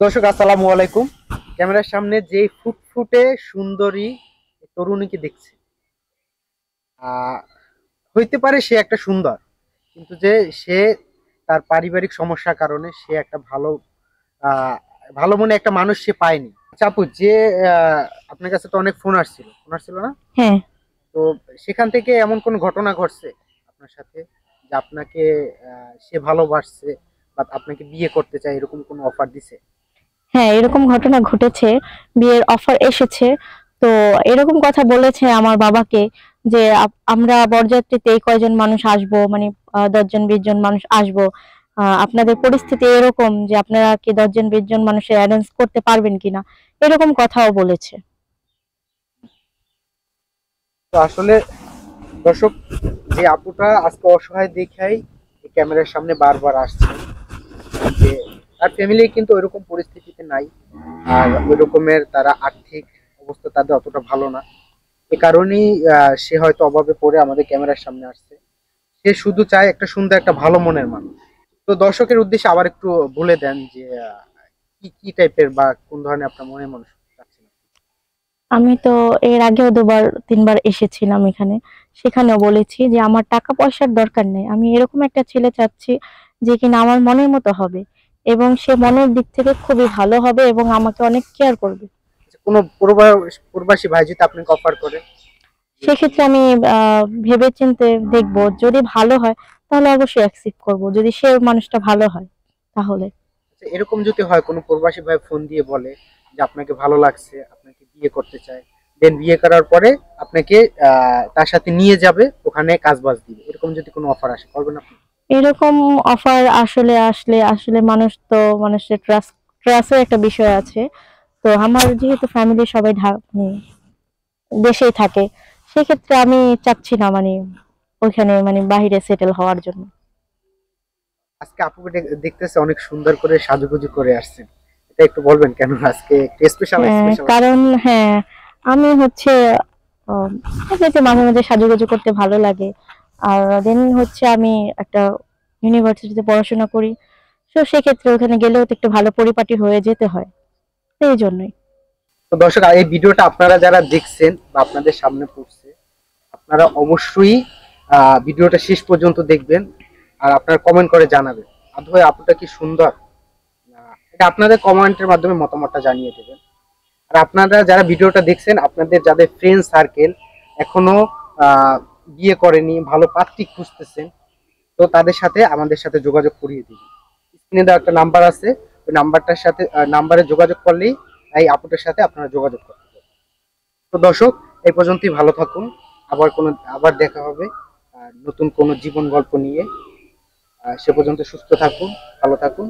দর্শক আসসালামু আলাইকুম। ক্যামেরার সামনে যে ফুটফুটে সুন্দরী তরুণীকে দেখছি, আহ হইতে পারে সে একটা সুন্দর, কিন্তু যে সে তার পারিবারিক সমস্যার কারণে সে একটা আহ ভালো মনে একটা মানুষ সে পায়নি। আচ্ছা আপু, যে আপনার কাছে তো অনেক ফোন আসছিল না? হ্যাঁ। তো সেখান থেকে এমন কোন ঘটনা ঘটছে আপনার সাথে, যে আপনাকে সে ভালোবাসছে বা আপনাকে বিয়ে করতে চায়, এরকম কোনো অফার দিছে? হ্যাঁ, এরকম ঘটনা ঘটেছে। বিয়ের অফার এসেছে। তো এরকম কথা বলেছে আমার বাবাকে যে আমরা বরযাত্রীতে এই কয়জন মানুষ আসবো, মানে 10 জন 20 জন মানুষ আসবো। আপনাদের পরিস্থিতি এরকম যে আপনারা কি 10 জন 20 জন মানুষের অ্যারেঞ্জ করতে পারবেন কিনা, এরকম কথাও বলেছে। তো আসলে দর্শক, যে আপুটা আজকে অসহায় দেখাই ক্যামেরার সামনে বারবার আসছে, যে তার ফ্যামিলি কিন্তু ওইরকম পরিস্থিতিতে নাই, আর ওই রকমের তারা আর্থিক অবস্থা তাদের অতটা ভালো না। এ কারণেই সে হয়তো অভাবে পড়ে আমাদের ক্যামেরার সামনে আসছে। সে শুধু চায় একটা সুন্দর একটা ভালো মনের মানুষ। তো দর্শকের উদ্দেশ্যে আবার একটু বলে দেন যে কি কি টাইপের বা কোন ধরনের আপনার মনের মানুষ চাচ্ছেন। আমি তো এর আগেও 2 বার 3 বার এসেছিলাম এখানে। সেখানেও বলেছি যে আমার টাকা পয়সার দরকার নেই, আমি এরকম একটা ছেলে চাচ্ছি যে কিনা আমার মনের মতো হবে এবং সে মনের দিক থেকে খুবই ভালো হবে এবং আমাকে অনেক কেয়ার করবে। আচ্ছা, কোনো প্রবাসী ভাই যদি আপনাকে অফার করে যে সেক্ষেত্রে আমি ভেবে চিন্তে দেখবো, যদি ভালো হয় তাহলে অবশ্যই অ্যাকসেপ্ট করব, যদি সে মানুষটা ভালো হয় তাহলে। আচ্ছা, এরকম যদি হয় কোনো প্রবাসী ভাই ফোন দিয়ে বলে যে আপনাকে ভালো লাগছে, আপনাকে বিয়ে করতে চায়, দেন বিয়ে করার পরে আপনাকে তার সাথে নিয়ে যাবে, ওখানে কাজ বাজ দিবে, এরকম যদি কোনো অফার আসে করবেন আপনি? এরকম অফার আসলে আসলে আসলে মানুষ তো, মানুষের ট্রাস্টের একটা বিষয় আছে। তো আমার যেহেতু ফ্যামিলি সবাই দেশেই থাকে, সেক্ষেত্রে আমি চাচ্ছি না মানে ওইখানে মানে বাহিরে সেটেল হওয়ার জন্য। আজকে আপুকে দেখতেছে অনেক সুন্দর করে সাজুগুজু করে আসছেন, এটা একটু বলবেন কেন আজকে একটু স্পেশাল হ্যাঁ, স্পেশাল কারণ হ্যাঁ, আমি হচ্ছে আহ, এমনিতে মাঝে মাঝে সাজুগুজু করতে ভালো লাগে। আর দেন হচ্ছে আমি একটা ইউনিভার্সিটিতে পড়াশোনা করি। তো সেক্ষেত্রে ওখানে গেলেও তো একটু ভালো পরিপাটি হয়ে যেতে হয়, এই জন্যই। তো দর্শক, এই ভিডিওটা আপনারা যারা দেখছেন বা আপনাদের সামনে পড়ছে, আপনারা অবশ্যই ভিডিওটা শেষ পর্যন্ত দেখবেন, আর আপনারা কমেন্ট করে জানাবেন আদৌ আপুটা কি সুন্দর। এটা আপনাদের কমেন্টের মাধ্যমে মতামতটা জানিয়ে দেবেন। আর আপনারা যারা ভিডিওটা দেখছেন, আপনাদের যাদের ফ্রেন্ড সার্কেল এখনো আহ, বিয়ে করেনি, ভালো পাত্রী খুঁজতেছেন, তো তাদের সাথে আমাদের সাথে যোগাযোগ করিয়ে দিন। স্ক্রিনে দেওয়া একটা নাম্বার আছে, ওই নাম্বারটার সাথে নাম্বারে যোগাযোগ করলেই এই আপুটার সাথে আপনারা যোগাযোগ করতে পারেন। তো দর্শক, এই পর্যন্তই, ভালো থাকুন। আবার দেখা হবে নতুন কোনো জীবন গল্প নিয়ে। সে পর্যন্ত সুস্থ থাকুন, ভালো থাকুন।